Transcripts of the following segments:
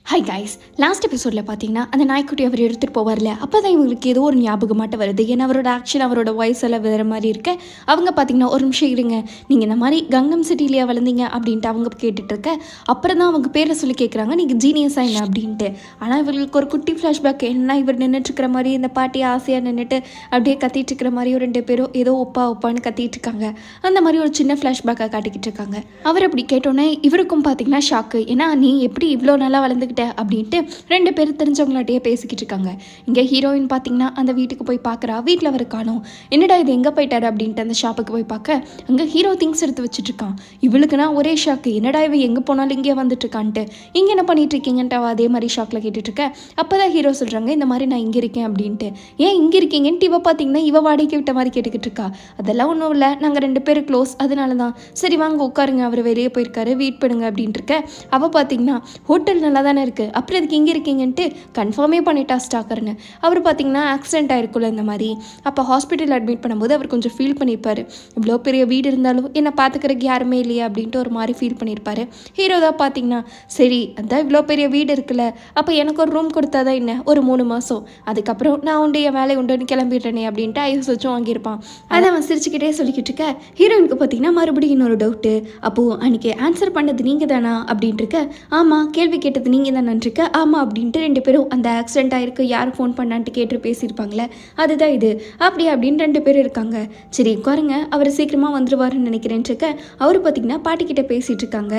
Hi guys, last எபிசோடில் பார்த்தீங்கன்னா அந்த நாய்க்குட்டி அவர் எடுத்துகிட்டு போவார்ல, அப்போ தான் இவங்களுக்கு ஏதோ ஒரு ஞாபகமாட்ட வருது. ஏன்னா அவரோட ஆக்ஷன், அவரோட வாய்ஸ் எல்லாம் வேறு மாதிரி இருக்க. அவங்க பார்த்தீங்கன்னா ஒரு நிமிஷம் இருங்க, நீங்கள் இந்த மாதிரி கங்கம் சிட்டிலேயே வளர்ந்தீங்க அப்படின்ட்டு அவங்க கேட்டுட்ருக்க. அப்புறம் தான் அவங்க பேரை சொல்லி கேட்குறாங்க, நீங்கள் ஜீனியஸாக என்ன அப்படின்ட்டு. ஆனால் இவங்களுக்கு ஒரு குட்டி ஃப்ளாஷ்பேக், என்ன இவர் நின்றுட்டுருக்கிற மாதிரி இந்த பாட்டி ஆசையாக நின்றுட்டு அப்படியே கத்திட்டு இருக்கிற மாதிரி ஒரு 2 பேரும் ஏதோ ஒப்பான்னு கத்திட்டு இருக்காங்க. அந்த மாதிரி ஒரு சின்ன ஃப்ளாஷ்பேக்காக காட்டிக்கிட்டு இருக்காங்க. அவர் அப்படி கேட்டோன்னே இவருக்கும் பார்த்தீங்கன்னா ஷாக்கு. ஏன்னா நீ எப்படி இவ்வளோ நல்லா வளர்ந்துக்கிட்ட அப்படின்ட்டு 2 பேர் தெரிஞ்சவங்களாட்டே பேசிக்கிட்டு இருக்காங்க. இங்கே ஹீரோயின் பார்த்தீங்கன்னா அந்த வீட்டுக்கு போய் பார்க்குறா. வீட்டில் அவர் காணோம். என்னடா இது எங்கே போயிட்டாரு அப்படின்ட்டு அந்த ஷாப்புக்கு போய் பார்க்க அங்கே ஹீரோ திங்ஸ் எடுத்து வச்சுட்டு இருக்கான். இவளுக்குன்னா ஒரே ஷாக்கு, என்னடா இவ எங்கே போனாலும் இங்கே வந்துட்டு இருக்கான்ட்டு. இங்கே என்ன பண்ணிட்டு இருக்கீங்கன்ட்டு அதே மாதிரி ஷாக்கில் கேட்டுட்டு இருக்க. அப்போ தான் ஹீரோ சொல்கிறாங்க, இந்த மாதிரி நான் இங்கே இருக்கேன் அப்படின்ட்டு. ஏன் இங்கே இருக்கீங்கன்ட்டு இவ பார்த்தீங்கன்னா இவ வாடகைக்கு விட்ட மாதிரி கேட்டுக்கிட்டு இருக்கா. அதெல்லாம் ஒன்றும் இல்லை, நாங்கள் 2 பேரும் க்ளோஸ், அதனால தான். சரி வாங்க உட்காருங்க, அவர் வெளியே போயிருக்காரு, வெயிட் பண்ணுங்க அப்படின்ட்டு இருக்க. அவள் பார்த்தீங்கன்னா ஹோட்டல் நல்லா தானே இருக்குது, அப்புறம் இதுக்கு இங்கே இருக்கீங்கன்ட்டு கன்ஃபார்மே பண்ணிட்டா ஸ்டாக்கர்னு. அவர் பார்த்தீங்கன்னா ஆக்சிடென்ட் ஆயிருக்குள்ள இந்த மாதிரி. அப்போ ஹாஸ்பிட்டல் அட்மிட் பண்ணும்போது அவர் கொஞ்சம் ஃபீல் பண்ணியிருப்பார். இவ்வளோ பெரிய வீடு இருந்தாலும் என்னை பார்த்துக்கிறதுக்கு யாருமே இல்லையா அப்படின்ட்டு ஒரு மாதிரி ஃபீல் பண்ணியிருப்பார். ஹீரோ தான் பார்த்தீங்கன்னா சரி அதான் இவ்வளோ பெரிய வீடு இருக்குல்ல, அப்போ எனக்கு ஒரு ரூம் கொடுத்தா தான் என்ன, ஒரு 3 மாதம், அதுக்கப்புறம் நான் உண்டு என் வேலை உண்டுன்னு கிளம்பிடுறேனே அப்படின்ட்டு ஐஸ் வச்சும் வாங்கியிருப்பான். அதை அவன் சிரிச்சுக்கிட்டே சொல்லிக்கிட்டு இருக்க. ஹீரோயினுக்கு பார்த்தீங்கன்னா மறுபடியும் இன்னொரு டவுட்டு. அப்போது அன்றைக்கி ஆன்சர் பண்ணது நீங்கள் தானா அப்படின்ட்டு இருக்க. ஆமாம், கேள்வி கேட்டது நீங்கள் தானே இருக்க. ஆமாம் அப்படின்ட்டு 2 பேரும் அந்த ஆக்சிடென்ட் ஆயிருக்கு, யார் ஃபோன் பண்ணான்ட்டு கேட்டு பேசியிருப்பாங்களே அதுதான் இது, அப்படி அப்படின்னு 2 பேர் இருக்காங்க. சரி உட்காருங்க, அவர் சீக்கிரமாக வந்துடுவாருன்னு நினைக்கிறேன்னு இருக்க. அவர் பார்த்தீங்கன்னா பாட்டிக்கிட்ட பேசிகிட்டு இருக்காங்க.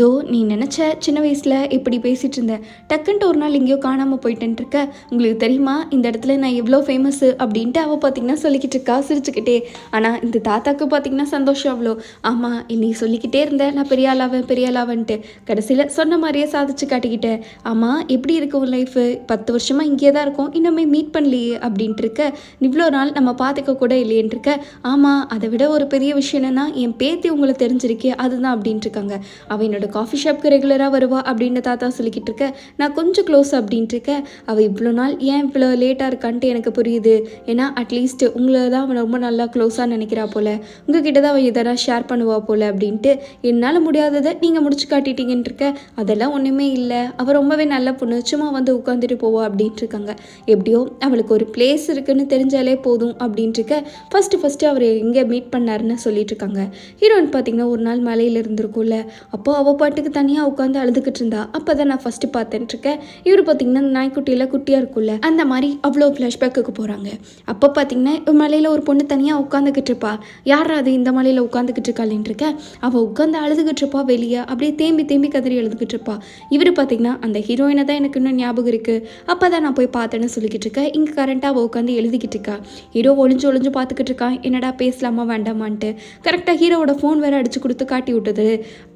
தோ நீ நினச்ச சின்ன வயசில் இப்படி பேசிகிட்டு இருந்தேன், டக்குன்ட்டு ஒரு நாள் எங்கேயோ காணாமல் போயிட்டேன்ட்டு இருக்க. உங்களுக்கு தெரியுமா இந்த இடத்துல நான் எவ்வளோ ஃபேமஸ்ஸு அப்படின்ட்டு அவள் பார்த்தீங்கன்னா சொல்லிக்கிட்டு இருக்கா சிரிச்சுக்கிட்டே. ஆனால் இந்த தாத்தாக்கு பார்த்தீங்கன்னா சந்தோஷம் அவ்வளோ. ஆமாம் நீ சொல்லிக்கிட்டே இருந்தேன் நான் பெரிய ஆளாவன்ட்டு, கடைசியில் சொன்ன மாதிரியே சாதிச்சு காட்டிக்கிட்டேன். ஆமாம் எப்படி இருக்கு உன் லைஃபு, 10 வருஷமாக இங்கே தான் இருக்கும், இன்னுமே மீட் பண்ணலையே அப்படின்ட்டு இருக்க. இவ்வளோ நாள் நம்ம பார்த்துக்க கூட இல்லையன்ட்டு இருக்க. ஆமாம் அதை விட ஒரு பெரிய விஷயம் என்னென்னா என் பேத்தி உங்களை தெரிஞ்சிருக்கே அதுதான் அப்படின்ட்டு இருக்காங்க. அவள் என்னோட காஃபி ஷாப்க்கு ரெகுலராக வருவா அப்படின்னு தாத்தா சொல்லிக்கிட்டு இருக்க. நான் கொஞ்சம் க்ளோஸ் அப்படின்ட்டு இருக்க. அவள் இவ்வளோ நாள் ஏன் இவ்வளோ லேட்டாக இருக்கான்ட்டு எனக்கு புரியுது. ஏன்னா அட்லீஸ்ட் உங்களை தான் அவன் ரொம்ப நல்லா க்ளோஸாக நினைக்கிறா போல், உங்ககிட்ட தான் அவள் இதெல்லாம் ஷேர் பண்ணுவா போல் அப்படின்ட்டு. என்னால் முடியாததை நீங்கள் முடிச்சு காட்டிட்டீங்கன்ட்டு இருக்க. அதெல்லாம் ஒன்றுமே இல்லை, அவள் ரொம்பவே நல்ல பொண்ணு, சும்மா வந்து உட்காந்துட்டு போவா அப்படின்ட்டு இருக்காங்க. எப்படியோ அவளுக்கு ஒரு பிளேஸ் இருக்குன்னு தெரிஞ்சாலே போதும் அப்படின்ட்டு இருக்க. ஃபஸ்ட்டு அவர் எங்கே மீட் பண்ணாருன்னு சொல்லிட்டு இருக்காங்க. ஹீரோயின் பார்த்தீங்கன்னா ஒரு நாள் மலையில் இருந்திருக்கும்ல, அப்போது அவள் பாட்டுக்கு தனியாக உட்காந்து அழுதுகிட்டு இருந்தா. அப்போ தான் நான் ஃபஸ்ட்டு பார்த்துட்டு இருக்கேன். இவர் பார்த்தீங்கன்னா நாய்க்குட்டியில் குட்டியாக இருக்கும்ல அந்த மாதிரி அவ்வளோ ஃப்ளாஷ்பேக்கு போகிறாங்க. அப்போ பார்த்தீங்கன்னா மலையில் ஒரு பொண்ணு தனியாக உட்காந்துக்கிட்டு இருப்பா. யாரா அது இந்த மலையில் உட்காந்துக்கிட்டு இருக்காளின்னு இருக்க. அவள் உட்காந்து அழுதுகிட்டு இருப்பா, வெளியே அப்படியே தேம்பி கதறி எழுதுகிட்டு இருப்பா. இவர் பார்த்தீங்கன்னா அந்த ஹீரோயினை தான் எனக்கு இன்னும் ஞாபகம் இருக்குது, அப்போ தான் நான் போய் பார்த்தேன்னு சொல்லிக்கிட்டு இருக்கேன். இங்கே கரெக்டாக அவள் உட்காந்து எழுதிக்கிட்டு இருக்கா. ஹீரோ ஒளிஞ்சு பார்த்துக்கிட்டு இருக்கான், என்னடா பேசலாமா வேண்டாமான்ட்டு. கரெக்டாக ஹீரோவோட ஃபோன் வேறு அடிச்சு கொடுத்து காட்டி விட்டது.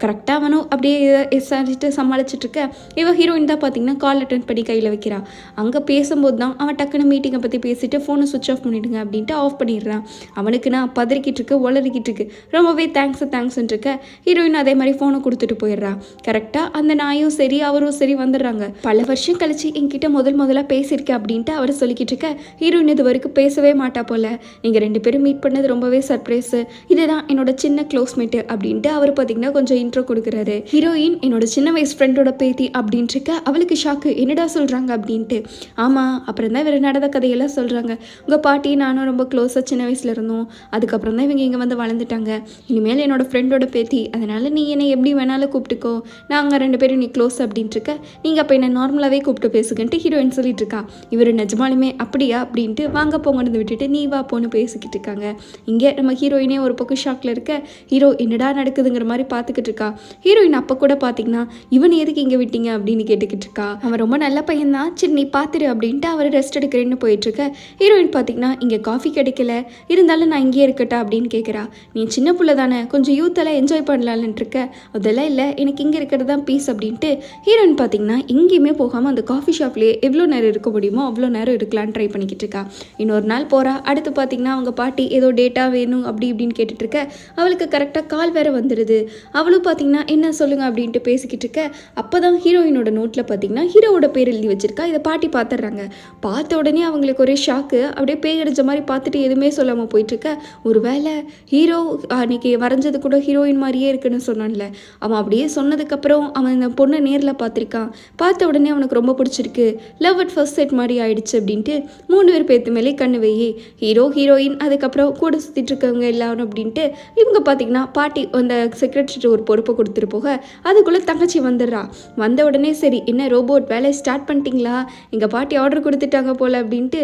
கரெக்டாக அவனும் அப்படியே விசாரிச்சுட்டு சமாளிச்சுட்டு இருக்க. இவன் ஹீரோயின் தான் பார்த்தீங்கன்னா கால் அட்டென்ட் பண்ணி கையில் வைக்கிறா. அங்கே பேசும்போது தான் அவன் டக்குன்னு மீட்டிங்கை பற்றி பேசிட்டு ஃபோனை சுவிட்ச் ஆஃப் பண்ணிவிடுங்க அப்படின்ட்டு ஆஃப் பண்ணிடுறான். அவனுக்கு நான் பதறிக்கிட்டு இருக்கு, ஒளறிக்கிட்டு இருக்கு, ரொம்பவே தேங்க்ஸ்ன்னு இருக்க. ஹீரோயின் அதே மாதிரி ஃபோனை கொடுத்துட்டு போயிடுறா. கரெக்டாக அந்த நாயும் சரி அவரும் சரி வந்துடுறாங்க. பல வருஷம் கழிச்சு என்கிட்ட முதலாக பேசியிருக்கேன் அப்படின்ட்டு அவர் சொல்லிக்கிட்டு இருக்க. ஹீரோயின் இது வரைக்கும் பேசவே மாட்டா போல. நீங்கள் 2 பேரும் மீட் பண்ணது ரொம்பவே சர்ப்ரைஸு, இதுதான் என்னோட சின்ன க்ளோஸ்மேட்டு அப்படின்ட்டு அவர் பார்த்தீங்கன்னா கொஞ்சம் இன்ட்ரோ கொடுக்குறாரு. ஹீரோயின் என்னோட சின்ன வயசு ஃப்ரெண்டோட பேத்தி அப்படின்ட்டு இருக்க. அவளுக்கு ஷாக்கு, என்னடா சொல்கிறாங்க அப்படின்ட்டு. ஆமாம் அப்புறம் தான் வேறு நடந்த கதையெல்லாம் சொல்கிறாங்க. உங்கள் பாட்டி நானும் ரொம்ப க்ளோஸாக சின்ன வயசில் இருந்தோம், அதுக்கப்புறம் தான் இவங்க இங்கே வந்து வளர்ந்துட்டாங்க. இனிமேல் என்னோட ஃப்ரெண்டோட பேத்தி, அதனால் நீ என்னை எப்படி வேணாலும் கூப்பிட்டுக்கோ, நாங்கள் 2 பேரும் நீ க்ளோஸ் அப்படின்ட்டு இருக்க. நீங்கள் அப்போ என்ன நார்மலாகவே கூப்பிட்டு பேசுகன்ட்டு ஹீரோயின் சொல்லிட்டு இருக்கா. இவர் நிஜமாலுமே அப்படியா அப்படின்ட்டு வாங்க போங்கன்னு விட்டுட்டு நீ வா போன்னு பேசிக்கிட்டு இருக்காங்க. இங்கே நம்ம ஹீரோயினே ஒரு பக்கம் ஷாக்கில் இருக்க. ஹீரோ என்னடா நடக்குதுங்கிற மாதிரி பார்த்துக்கிட்டு இருக்கா. ஹீரோயின் அப்போ கூட பார்த்தீங்கன்னா இவன் எதுக்கு இங்கே விட்டீங்க அப்படின்னு கேட்டுக்கிட்டு இருக்கா. அவன் ரொம்ப நல்ல பையன் தான், சரி நீ பார்த்துரு அப்படின்ட்டு அவர் ரெஸ்ட் எடுக்கிறேன்னு போயிட்டு இருக்க. ஹீரோயின் பார்த்தீங்கன்னா இங்கே காஃபி கிடைக்கல, இருந்தாலும் நான் இங்கேயே இருக்கட்டா அப்படின்னு கேட்குறா. நீ சின்ன பிள்ளை தானே, கொஞ்சம் யூத்தெல்லாம் என்ஜாய் பண்ணலான்ட்டு இருக்க. அதெல்லாம் இல்லை, எனக்கு இங்கே இருக்கிறது தான் பீஸ் அப்படின்ட்டு. ஹீரோயின் பார்த்தீங்கன்னா எங்கேயுமே போகாமல் அந்த காஃபி ஷாப்லேயே எவ்வளோ நேரம் இருக்க முடியுமோ அவ்வளோ நேரம் இருக்கலான்னு ட்ரை பண்ணிக்கிட்டு இருக்கா. இன்னொரு நாள் போகிறா. அடுத்து பார்த்தீங்கன்னா அவங்க பாட்டி ஏதோ டேட்டா வேணும் அப்படி இப்படின்னு கேட்டுட்ருக்க. அவளுக்கு கரெக்டாக கால் வேறு வந்துடுது. அவளும் பார்த்தீங்கன்னா என்ன சொல்லுங்கள் அப்படின்ட்டு பேசிக்கிட்டு இருக்க. அப்போ தான் ஹீரோயினோட நோட்டில் பார்த்தீங்கன்னா ஹீரோவோட பேர் எழுதி வச்சிருக்கா. இதை பாட்டி பார்த்துடுறாங்க. பார்த்த உடனே அவங்களுக்கு ஒரே ஷாக்கு, அப்படியே பேய் அடிச்ச மாதிரி பார்த்துட்டு எதுவுமே சொல்லாமல் போயிட்டுருக்க. ஒரு வேளை ஹீரோ அன்றைக்கி வரைஞ்சது கூட ஹீரோயின் மாதிரியே இருக்குன்னு சொன்னான்ல, அவன் அப்படியே சொன்னதுக்கப்புறம் அவன் இந்த பொண்ணை நேரில் பார்த்துருக்கான். இருக்கான். பார்த்த உடனே அவனுக்கு ரொம்ப பிடிச்சிருக்கு, லவ் அட் ஃபர்ஸ்ட் சைட் மாதிரி ஆயிடுச்சு அப்படின்ட்டு 3 பேர் பேத்து மேலே கண்ணு வையே, ஹீரோ ஹீரோயின் அதுக்கப்புறம் கூட சுற்றிட்டு இருக்கவங்க எல்லாரும் அப்படின்ட்டு இவங்க பார்த்தீங்கன்னா பாட்டி அந்த செக்ரட்டரிட்டு ஒரு பொறுப்பை கொடுத்துட்டு போக அதுக்குள்ளே தங்கச்சி வந்துடுறா. வந்த உடனே சரி என்ன ரோபோட் வேலையை ஸ்டார்ட் பண்ணிட்டீங்களா, எங்கள் பாட்டி ஆர்டர் கொடுத்துட்டாங்க போல் அப்படின்ட்டு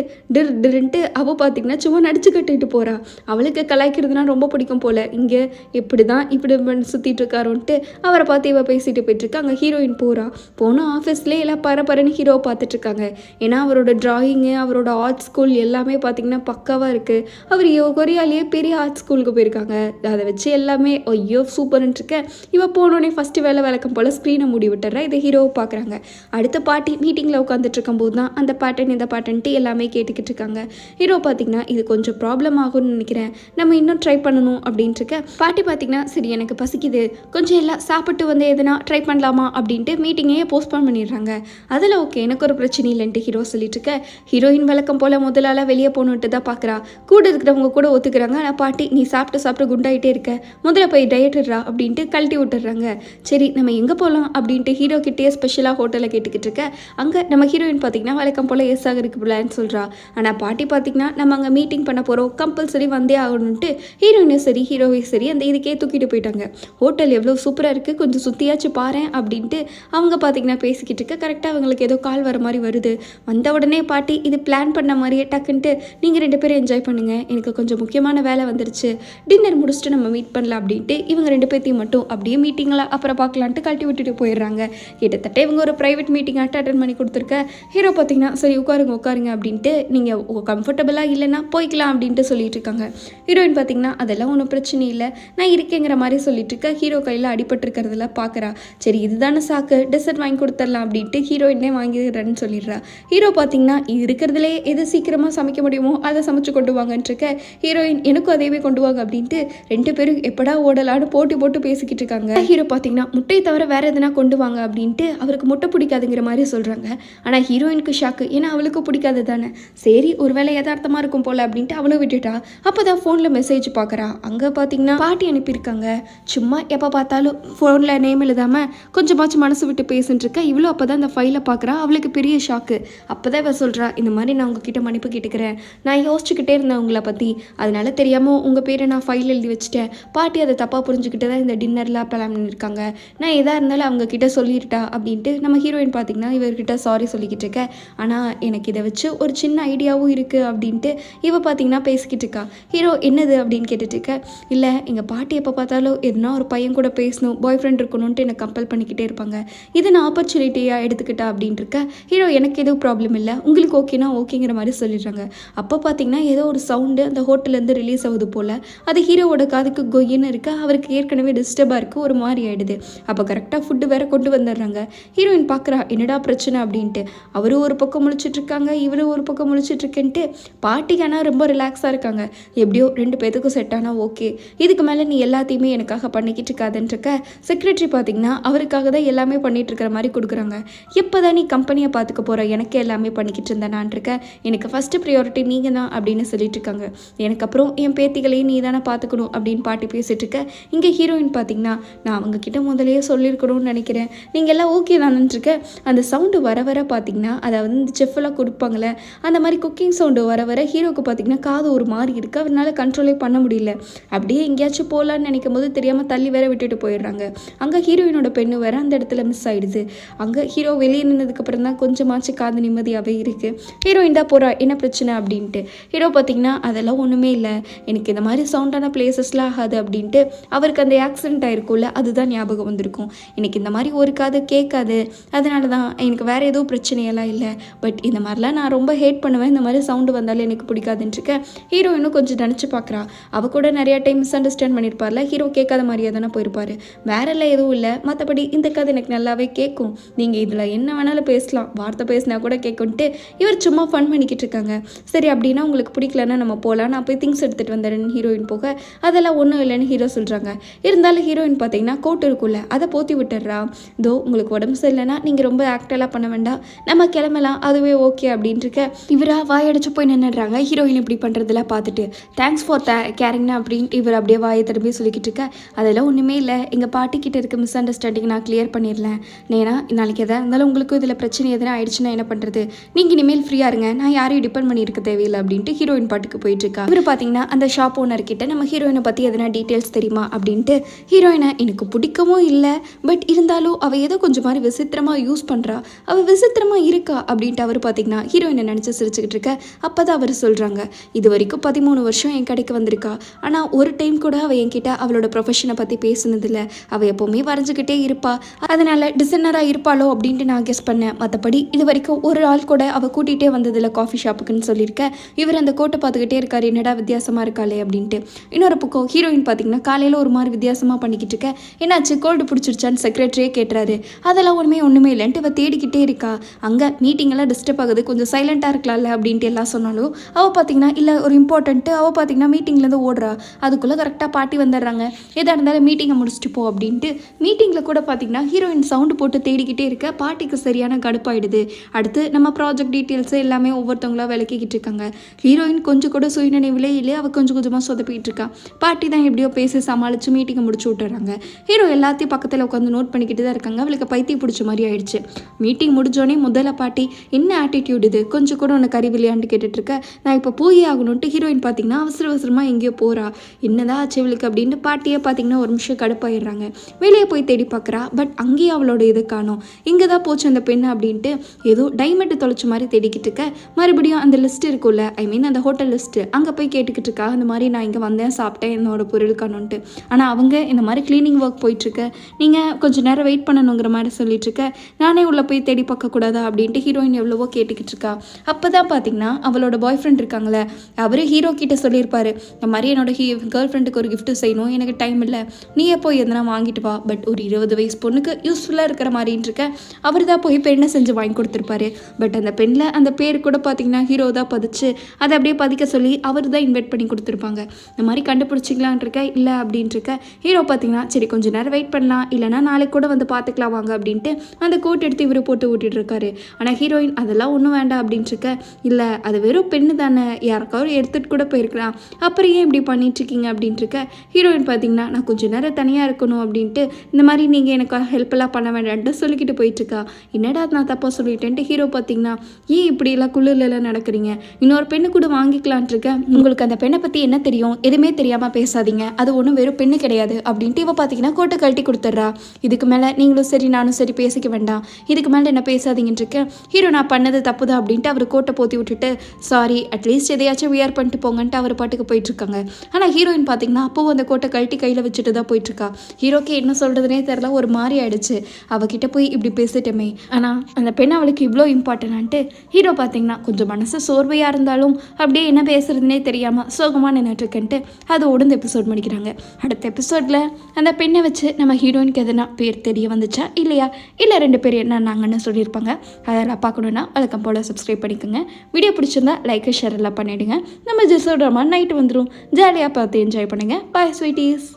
டிருன்ட்டு அவள் பார்த்தீங்கன்னா சும்மா நடிச்சு கட்டிட்டு போகிறா. அவளுக்கு கலாய்க்கிறதுனா ரொம்ப பிடிக்கும் போல். இங்கே இப்படி தான் இப்படி சுற்றிட்டு இருக்காரோன்ட்டு அவரை பார்த்து இவ பேசிட்டு போயிட்டுருக்கு. அங்கே ஹீரோயின் போனால் ஆஃபீஸ்லேயே எல்லாம் பரபரன்னு ஹீரோவை பார்த்துட்ருக்காங்க. ஏன்னா அவரோட ட்ராயிங்கு அவரோட ஆர்ட் ஸ்கூல் எல்லாமே பார்த்திங்கன்னா பக்காவாக இருக்குது. அவர் கொரியாலேயே பெரிய ஆர்ட் ஸ்கூலுக்கு போயிருக்காங்க. அதை வச்சு எல்லாமே ஐயோ சூப்பர்ன்ட்டு இருக்கேன். இவ போனோடனே ஃபஸ்ட்டு வேலை வழக்கம் போல் ஸ்க்ரீனை மூடி விட்டுறா. இதை ஹீரோவை பார்க்குறாங்க. அடுத்த பாட்டி மீட்டிங்கில் உட்காந்துட்டு இருக்கும்போது தான் அந்த பேட்டர்ன் இந்த பேட்டர்ன்ட்டு எல்லாமே கேட்டுக்கிட்டு இருக்காங்க. ஹீரோ பார்த்திங்கன்னா இது கொஞ்சம் ப்ராப்ளம் ஆகும்னு நினைக்கிறேன், நம்ம இன்னும் ட்ரை பண்ணணும் அப்படின்ட்டு இருக்க. பாட்டி பார்த்திங்கன்னா சரி எனக்கு பசிக்குது, கொஞ்சம் எல்லாம் சாப்பிட்டு வந்து எதுனா ட்ரை பண்ணலாமா அப்படின்ட்டு மீட்டிங்கையே போஸ்ட்போன் பண்ணிடுறாங்க. அதில் ஓகே எனக்கு ஒரு பிரச்சனை இல்லைன்ட்டு ஹீரோ சொல்லிட்டு இருக்க. ஹீரோயின் வழக்கம் போல் முதலால் வெளியே போகணுன்ட்டு தான் பார்க்குறா. கூட இருக்கிறவங்க கூட ஒத்துக்கிறாங்க. ஆனால் பாட்டி நீ சாப்பிட்டு குண்டாயிட்டே இருக்க, முதல்ல போய் டயட்டுறா அப்படின்ட்டு கழட்டி விட்டுறாங்க. சரி நம்ம எங்கே போகலாம் அப்படின்ட்டு ஹீரோ கிட்டே ஸ்பெஷலாக ஹோட்டலில் கேட்டுக்கிட்டு இருக்க. அங்கே நம்ம ஹீரோயின் பார்த்திங்கன்னா வழக்கம் போல் எஸ் ஆகிருக்கு பிளான்னு சொல்கிறா. ஆனால் பாட்டி பார்த்திங்கன்னா நம்ம அங்கே மீட்டிங் பண்ண போகிறோம், கம்பல்சரி வந்தே ஆகணுன்ட்டு ஹீரோயினும் சரி ஹீரோவே சரி அந்த இதுக்கே தூக்கிட்டு போயிட்டாங்க. ஹோட்டல் எவ்வளோ சூப்பராக இருக்குது, கொஞ்சம் சுற்றியாச்சும் பாரு அப்படின்ட்டு அவங்க பார்த்திங்கன்னா பேசிக்கிட்டு இருக்க. கரெக்டாக அவங்களுக்கு ஏதோ கால் வர மாதிரி வருது. வந்த உடனே பாட்டி இது பிளான் பண்ண மாதிரியே டக்குன்ட்டு நீங்கள் 2 பேரும் என்ஜாய் பண்ணுங்கள், எனக்கு கொஞ்சம் முக்கியமான வேலை வந்துருச்சு, டின்னர் முடிச்சுட்டு நம்ம மீட் பண்ணலாம் அப்படின்ட்டு இவங்க 2 பேர்த்தையும் மட்டும் அப்படியே மீட்டிங்கில் அப்புறம் பார்க்கலான்ட்டு கழட்டி விட்டுட்டு போயிடுறாங்க. கிட்டத்தட்ட இவங்க ஒரு ப்ரைவேட் மீட்டிங் அட்டன் பண்ணி கொடுத்துருக்க. ஹீரோ பார்த்திங்கன்னா சரி உட்காருங்க அப்படின்ட்டு நீங்கள் கம்ஃபர்டபுளாக இல்லைன்னா போய்க்கலாம் அப்படின்ட்டு சொல்லிட்டு இருக்காங்க. ஹீரோயின் பார்த்திங்கன்னா அதெல்லாம் ஒன்றும் பிரச்சனை இல்லை நான் இருக்கேங்கிற மாதிரி சொல்லிட்டு இருக்க. ஹீரோ கையில் அடிபட்டுருக்கிறதுல பார்க்குறா. சரி இதுதானே சாக்கு, டெசர்ட் வாங்கி கொடுத்துடலாம் அப்படின்ட்டு ஹீரோயினே வாங்கிடுறேன்னு சொல்லிடுறா. ஹீரோ பார்த்திங்கன்னா இருக்கிறதுலே எது சீக்கிரமாக சமைக்க முடியுமோ அதை சமைச்சு கொண்டு வாங்கன்ட்டு இருக்க. ஹீரோயின் எனக்கும் அதேவே கொண்டு வாங்க அப்படின்ட்டு 2 பேரும் எப்படா ஓடலான்னு போட்டு பேசிக்கிட்டு இருக்காங்க. ஹீரோ பார்த்திங்கன்னா முட்டையை தவிர வேறு எதுனா கொண்டு வாங்க அப்படின்ட்டு அவருக்கு முட்டை பிடிக்காதுங்கிற மாதிரி சொல்கிறாங்க. ஆனால் ஹீரோயினுக்கு ஷாக்கு, ஏன்னா அவளுக்கு பிடிக்காது தானே. சரி ஒருவேளை யதார்த்தமாக இருக்கும் போல் அப்படின்ட்டு அவளும் விட்டுட்டா. அப்போ தான் ஃபோனில் மெசேஜ் பார்க்குறா. அங்கே பார்த்தீங்கன்னா பாட்டி அனுப்பியிருக்காங்க. சும்மா எப்போ பார்த்தாலும் ஃபோனில் நேம் எழுதாமல் கொஞ்சமாச்சும் மனசு விட்டு பேசிட்டு இருக்கா. இவ்வளோ அப்போ தான் அந்த ஃபைலை பார்க்குறா. அவளுக்கு பெரிய ஷாக்கு. அப்போ தான் இவ சொல்கிறா, இந்த மாதிரி நான் உங்ககிட்ட மன்னிப்பு கேட்டுக்கிறேன், நான் யோசிச்சுக்கிட்டே இருந்தேன் உங்களை பற்றி, அதனால தெரியாமல் உங்கள் பேரை நான் ஃபைல் எழுதி வச்சுட்டேன். பாட்டி அதை தப்பாக புரிஞ்சுக்கிட்டு தான் இந்த டின்னரில் பிளான் பண்ணியிருக்காங்க, நான் எதாக இருந்தாலும் அவங்கக்கிட்ட சொல்லிட்டா அப்படின்ட்டு நம்ம ஹீரோயின் பார்த்திங்கன்னா இவர்கிட்ட சாரி சொல்லிக்கிட்டு இருக்கேன். ஆனால் எனக்கு இதை வச்சு ஒரு சின்ன ஐடியாவும் இருக்குது அப்படின்ட்டு இவ பார்த்திங்கன்னா பேசிக்கிட்டு இருக்கா. ஹீரோ என்னது அப்படின்னு கேட்டுட்டு இருக்க. இல்லை எங்கள் பாட்டி எப்போ பார்த்தாலும் எதுனா ஒரு பையன் கூட பேசணும், பாய் ஃப்ரெண்ட் இருக்கணும்ன்ட்டு எனக்கு கம்பல் பண்ணிக்கிட்டே இருப்பாங்க, இதை நான் ஆப்பர்ச்சுனிட்டியாக எடுத்துக்கிட்டா அப்படின்ட்டு இருக்க. ஹீரோ எனக்கு எதுவும் ப்ராப்ளம் இல்லை, உங்களுக்கு ஓகேனா ஓகேங்கிற மாதிரி சொல்லிடுறாங்க. அப்போ பார்த்திங்கன்னா ஏதோ ஒரு சவுண்டு அந்த ஹோட்டல்லேருந்து ரிலீஸ் ஆகுது போல். அது ஹீரோவோட காதுக்கு கொய்யின்னு இருக்க. அவருக்கு ஏற்கனவே டிஸ்டர்பாக இருக்குது, ஒரு மாதிரி ஆகிடுது. அப்போ கரெக்டாக ஃபுட்டு வேறு கொண்டு வந்துடுறாங்க. ஹீரோயின் பார்க்குறா என்னடா பிரச்சனை அப்படின்ட்டு. அவரும் ஒரு பக்கம் முழிச்சிட்ருக்காங்க, இவரும் ஒரு பக்கம் முழிச்சிட்ருக்கேன்ட்டு. பாட்டிக்கு ஆனால் ரொம்ப ரிலாக்ஸாக இருக்காங்க. எப்படியோ 2 பேத்துக்கும் செட் ஆனால் ஓகே, இதுக்கு மேலே நீ எல்லாத்தையுமே எனக்காக பண்ணிக்கிட்டு இருக்காதுன்ட்ருக்க. செக்ரட்டரி பார்த்திங்கன்னா அவருக்காக தான் எல்லாமே பண்ணிகிட்டு இருக்கிற மாதிரி கொடுக்குறாங்க. எப்போ தான் நீ கம்பெனியை பார்த்துக்க போகிற, எனக்கு எல்லாமே பண்ணிக்கிட்டு இருந்தேனான் இருக்க, எனக்கு ஃபஸ்ட்டு ப்ரியாரிட்டி நீங்கள் தான் அப்படின்னு சொல்லிட்டு இருக்காங்க. எனக்கு அப்புறம் என் பேத்திகளையும் நீ தானே பார்த்துக்கணும் அப்படின்னு பாட்டி பேசிகிட்டு இருக்க. இங்கே ஹீரோயின் பார்த்திங்கன்னா நான் அவங்கக்கிட்ட முதலையே சொல்லியிருக்கணும்னு நினைக்கிறேன், நீங்கள் எல்லாம் ஓகே தானன்ட்ருக்க. அந்த சவுண்டு வர பார்த்திங்கன்னா அதாவது இந்த செஃப்பெல்லாம் கொடுப்பாங்களே அந்த மாதிரி குக்கிங் சவுண்டு வர ஹீரோக்கு பார்த்திங்கன்னா காது ஒரு மாதிரி இருக்குது. அவரால் கண்ட்ரோலே பண்ண முடியல. அப்படியே எங்கேயாச்சும் போகலான்னு நினைக்கும் போது தெரியாமல் தள்ளி வேற விட்டுட்டு போயிடுறாங்க. அங்கே ஹீரோயினோட பெண்ணு வேற அந்த இடத்துல மிஸ் ஆகிடுது. அங்கே ஹீரோ வெளியே நின்னதுக்கப்புறம் தான் கொஞ்சமாச்சு காது நிம்மதியாகவே இருக்குது. ஹீரோயின் தான் போகிறா என்ன பிரச்சனை அப்படின்ட்டு. ஹீரோ பார்த்திங்கன்னா அதெல்லாம் ஒன்றுமே இல்லை, எனக்கு இந்த மாதிரி சவுண்டான பிளேசஸ்லாம் ஆகாது அப்படின்ட்டு. அவருக்கு அந்த ஆக்சிடென்ட் ஆகிருக்கும்ல அதுதான் ஞாபகம் வந்திருக்கும். எனக்கு இந்த மாதிரி ஒரு காது கேட்காது, அதனால தான் எனக்கு வேறு எதுவும் பிரச்சனையெல்லாம் இல்லை, பட் இந்த மாதிரிலாம் நான் ரொம்ப ஹேட் பண்ணுவேன், இந்த மாதிரி சவுண்டு வந்தாலும் எனக்கு பிடிக்காதுன்ட்ருக்க. ஹீரோயினும் கொஞ்சம் நினச்சி பார்க்குறா. அவள் கூட நிறையா டைம் மிஸ் அண்டர்ஸ்டாண்ட் பண்ணியிருப்பார்ல, ஹீரோ கேட்காத மாதிரியே தானே போயிருப்பார். வேறெல்லாம் எதுவும் இல்லை, மற்றபடி இந்த கதை எனக்கு நல்லாவே கேட்கும், நீங்கள் இதில் என்ன வேணாலும் பேசலாம், வார்த்தை பேசினா கூட கேட்கும்ட்டு இவர் சும்மா ஃபன் பண்ணிக்கிட்டு இருக்காங்க. சரி அப்படின்னா உங்களுக்கு பிடிக்கலன்னா நம்ம போகலாம், நான் போய் திங்ஸ் எடுத்துகிட்டு வந்துடுறேன்னு ஹீரோயின் போக அதெல்லாம் ஒன்றும் இல்லைன்னு ஹீரோ சொல்கிறாங்க. இருந்தாலும் ஹீரோயின் பார்த்தீங்கன்னா கோட் இருக்குல்ல அதை போற்றி விட்டுடுறா. இதோ உங்களுக்கு உடம்பு சரியில்லைன்னா நீங்கள் ரொம்ப ஆக்டெல்லாம் பண்ண வேண்டாம், நம்ம கிளம்பலாம், அதுவே ஓகே அப்படின்ட்டு இருக்க. இவரா வாயடிச்சு போய் நின்றுடுறாங்க. ஹீரோயின் இப்படி பண்ணுறதுல பார்த்துட்டு தேங்க்ஸ் ஃபார் கேரிங்னா அப்படின்ட்டு இவர் அப்படியே வாயை திரும்பி சொல்லிக்கிட்டு இருக்க. அதெல்லாம் ஒன்றுமே இல்லை, எங்கள் பாட்டிக்கிட்ட இருக்க மிஸ் அண்டர்ஸ்டாண்டிங் நான் கிளியர் பண்ணிடலேன், ஏன்னா நாளைக்கு எதாவது இருந்தாலும் உங்களுக்கும் இதில் பிரச்சனை எதனா ஆயிடுச்சுன்னா என்ன பண்ணுறது, நீங்கள் இனிமேல் ஃப்ரீயாக இருங்க, நான் யாரையும் டிபெண்ட் பண்ணியிருக்க தேவையில்லை அப்படின்ட்டு ஹீரோயின் பாட்டுக்கு போயிட்டுருக்கா. இவர் பார்த்தீங்கன்னா அந்த ஷாப் ஓனர்கிட்ட நம்ம ஹீரோயினை பற்றி எதனா டீட்டெயில்ஸ் தெரியுமா அப்படின்ட்டு, ஹீரோயினை எனக்கு பிடிக்கவும் இல்லை, பட் இருந்தாலும் அவள் ஏதோ கொஞ்சம் மாதிரி விசித்திரமாக யூஸ் பண்ணுறா, அவள் விசித்திரமாக இருக்கா அப்படின்ட்டு அவர் பார்த்தீங்கன்னா ஹீரோயினை நினச்சி சிரிச்சுக்கிட்டு இருக்க. அப்போ தான் அவர் சொல்கிறாங்க, இது வரைக்கும் 13 வருஷம் என் கடைக்கு வந்திருக்கா, ஆனால் ஒரு டைம் கூட அவள் என்கிட்ட அவளோட ப்ரொஃபஷனை பற்றி பேசுனதில்லை, அவள் எப்போவுமே வரைஞ்சிக்கிட்டே இருப்பா, அதனால் டிசைனராக இருப்பாளோ அப்படின்ட்டு நான் கெஸ் பண்ணேன், மற்றபடி இது வரைக்கும் ஒரு ஆள் கூட அவள் கூட்டிகிட்டே வந்ததில்லை காஃபி ஷாப்புக்குன்னு சொல்லியிருக்க. இவர் அந்த கோட்டை பார்த்துக்கிட்டே இருக்காரு, என்னடா வித்தியாசமாக இருக்காளே அப்படின்ட்டு. இன்னொரு பக்கம் ஹீரோயின் பார்த்தீங்கன்னா காலையில் ஒரு மாதிரி வித்தியாசமாக பண்ணிக்கிட்டு இருக்க. என்னாச்சு, கோல்டு பிடிச்சிருச்சான்னு செக்ரட்டரியே கேட்டுறாரு. அதெல்லாம் ஒன்றுமே இல்லைன்ட்டு அவள் தேடிக்கிட்டே இருக்கா. அங்கே மீட்டிங்கெல்லாம் டிஸ்டர்ப் ஆகுது, கொஞ்சம் சைலண்ட்டாக இருக்கலாம்ல அப்படின்ட்டு எல்லாம் சொன்னாலும் அவள் பார்த்தீங்கன்னா இல்லை ஒரு இம்பார்ட்டன்ட்டு, அவள் பார்த்தீங்கன்னா மீட்டிங்லேருந்து ஓடுறா. அதுக்குள்ளே கரெக்டாக பாட்டி வந்துடுறாங்க. எதாக இருந்தாலும் மீட்டிங்கை முடிச்சுட்டு போ அப்படின்ட்டு. மீட்டிங்கில் கூட பார்த்தீங்கன்னா ஹீரோயின் சவுண்டு போட்டு தேடிக்கிட்டே இருக்க. பாட்டிக்கு சரியான கடுப்பாயிடுது. அடுத்து நம்ம ப்ராஜெக்ட் டீட்டெயில்ஸு எல்லாமே ஒவ்வொருத்தவங்களா விளக்கிக்கிட்டு இருக்காங்க. ஹீரோயின் கொஞ்சம் கூட சுயநினைவிலே இல்லை, அவள் கொஞ்சம் கொஞ்சமாக சொதப்பிட்டு இருக்கா. பாட்டி தான் எப்படியோ பேசி சமாளித்து மீட்டிங்கை முடிச்சு விட்டுறாங்க. ஹீரோ எல்லாத்தையும் பக்கத்தில் உட்காந்து நோட் பண்ணிக்கிட்டு தான் இருக்காங்க. அவளுக்கு பைத்தியம் பிடிச்ச மாதிரி ஆயிடுச்சு. மீட்டிங் முடிஞ்சோடனே முதல்ல பாட்டி, என்ன ஆட்டிடியூட் இது, கொஞ்சம் கூட உனக்கு அறிவில்லையான்னு கேட்டுட்ருக்க. நான் இப்போ போயே ஆகணும்ட்டு ஹீரோயின் பார்த்தீங்கன்னா அவசரமாக எங்கேயோ போகிறா. என்னதான் ஆச்சு இவளுக்கு அப்படின்ட்டு பாட்டியே பார்த்தீங்கன்னா ஒரு நிமிஷம் கடுப்பாயிடுறாங்க. வெளியே போய் தேடி பார்க்குறா, பட் அங்கேயே அவளோட இது காணோம். இங்கே தான் போச்சு அந்த பெண்ணு அப்படின்ட்டு ஏதோ டைமண்ட் தொலைச்ச மாதிரி தேடிக்கிட்டு இருக்க. மறுபடியும் அந்த லிஸ்ட் இருக்குல்ல, ஐ மீன் அந்த ஹோட்டல் லிஸ்ட்டு, அங்கே போய் கேட்டுக்கிட்டு இருக்கா. அந்த மாதிரி நான் இங்கே வந்தேன், சாப்பிட்டேன், என்னோட பொருள் காணுன்ட்டு. ஆனால் அவங்க இந்த மாதிரி க்ளீனிங் ஒர்க் போயிட்டுருக்கு, நீங்கள் கொஞ்சம் நேரம் வெயிட் பண்ணணுங்கிற மாதிரி சொல்லிட்டுருக்க. நானே உள்ளே போய் தேடி பார்க்கக்கூடாதா அப்படின்ட்டு ஹீரோயின் எவ்வளவோ கேட்டுக்கிட்டு இருக்கா. அப்போ தான் பார்த்தீங்கன்னா அவளோட பாய் ஃப்ரெண்ட் இருக்காங்களே, அவர் ஹீரோ கிட்ட சொல்லியிருப்பாரு, இந்த மாதிரி என்னோட கேர்ள் ஃப்ரெண்டுக்கு ஒரு கிஃப்ட்டு செய்யணும், எனக்கு டைம் இல்லை, நீயே போய் எதனா வாங்கிட்டு வா, பட் ஒரு 20 வயசு பொண்ணுக்கு யூஸ்ஃபுல்லாக இருக்கிற மாதிரின்னு இருக்க. அவர் தான் போய் பெண்ணை செஞ்சு வாங்கி கொடுத்துருப்பாரு. பட் அந்த பெண்ணில் அந்த பேர் கூட பார்த்தீங்கன்னா ஹீரோ தான் பதிச்சு அதை அப்படியே பதிக்க சொல்லி அவர் தான் இன்வைட் பண்ணி கொடுத்துருப்பாங்க. இந்த மாதிரி கண்டுபிடிச்சிக்கலான் இருக்க. இல்லை அப்படின்ட்டு இருக்க. ஹீரோ பார்த்தீங்கன்னா சரி கொஞ்சம் நேரம் வெயிட் பண்ணலாம், இல்லைனா நாளைக்கு கூட வந்து பார்த்துக்கலாம் வாங்க அப்படின்ட்டு அந்த கோட் எடுத்து இவர் போட்டு ஓட்டிகிட்டு இருக்காரு. ஆனால் ஹீரோயின் அதெல்லாம் ஒன்றும் வேண்டாம் அப்படின்ட்டு இருக்க. இல்லை அது வெறும் பெண்ணு தானே, யாருக்காவது எடுத்துகிட்டு கூட போயிருக்கலாம், அப்புறம் ஏன் இப்படி பண்ணிட்டுருக்கீங்க அப்படின்ட்டு இருக்க. ஹீரோயின் பார்த்தீங்கன்னா நான் கொஞ்சம் நேரம் தனியாக இருக்கணும் அப்படின்ட்டு, இந்த மாதிரி நீங்கள் எனக்கு ஹெல்ப்பெல்லாம் பண்ண வேண்டான்ட்டு சொல்லிக்கிட்டு போயிட்டுருக்கா. என்னடா நான் தப்பாக சொல்லிட்டேன்ட்டு ஹீரோ பார்த்தீங்கன்னா, ஏன் இப்படிலாம் குளிர்லாம் நடக்கிறீங்க, இன்னொரு பெண்ணு கூட வாங்கிக்கலான்ட்டு இருக்க, உங்களுக்கு அந்த பெண்ணை பற்றி என்ன தெரியும், எதுவுமே தெரியாமல் பேசாதீங்க, அது ஒன்றும் வெறும் பெண்ணு கிடையாது அப்படின்ட்டு இவ பார்த்தீங்கன்னா கோட்டை கழட்டி கொடுத்துட்றா. இதுக்கு மேலே நீங்களும் சரி நானும் சரி பேசிக்க வேண்டாம், இதுக்கு மேலே என்ன பேசாதீங்கன்னு இருக்க. ஹீரோ நான் பண்ணது தப்பு தான் அப்படின்ட்டு அவர் கோட்டை போத்தி விட்டுட்டு சாரி அட்லீஸ்ட் எதையாச்சும் வியர் பண்ணிட்டு போங்கன்ட்டு அவர் பாட்டுக்கு போயிட்டுருக்காங்க. ஆனால் ஹீரோயின் பார்த்தீங்கன்னா அப்போவும் அந்த கோட்டை கழட்டி கையில் வச்சுட்டு தான் போயிட்டுருக்கா. ஹீரோக்கு என்ன சொல்கிறதுனே தெரில, ஒரு மாதிரி ஆயிடுச்சு. அவகிட்ட போய் இப்படி பேசிட்டோமே, ஆனால் அந்த பெண் அவளுக்கு இவ்வளோ இம்பார்ட்டன்ட்டு ஹீரோ பார்த்தீங்கன்னா கொஞ்சம் மனசு சோர்வையாக இருந்தாலும் அப்படியே என்ன பேசுறதுனே தெரியாமல் சோகமாக நின்றுட்டுருக்கன்ட்டு அதோடு இந்த எபிசோட் முடிக்கிறாங்க. அடுத்த எபிசோடில் அந்த பெண்ணை வச்சு நம்ம ஹீரோயினுக்கு எதனா பேர் தெரிய வந்துச்சா இல்லையா, இல்லை 2 பேர் என்னன்னாங்கன்னு சொல்லியிருப்பாங்க. அதெல்லாம் பார்க்கணுன்னா வழக்கம் போல் சப்ஸ்கிரைப் பண்ணிக்கோங்க. வீடியோ பிடிச்சிருந்தா லைக் ஷேர் எல்லாம் பண்ணிவிடுங்க. நம்ம ஜெஸோட நைட்டு வந்துடும், ஜாலியாக பார்த்து என்ஜாய் பண்ணுங்கள். பாய் ஸ்வீட்டீஸ்.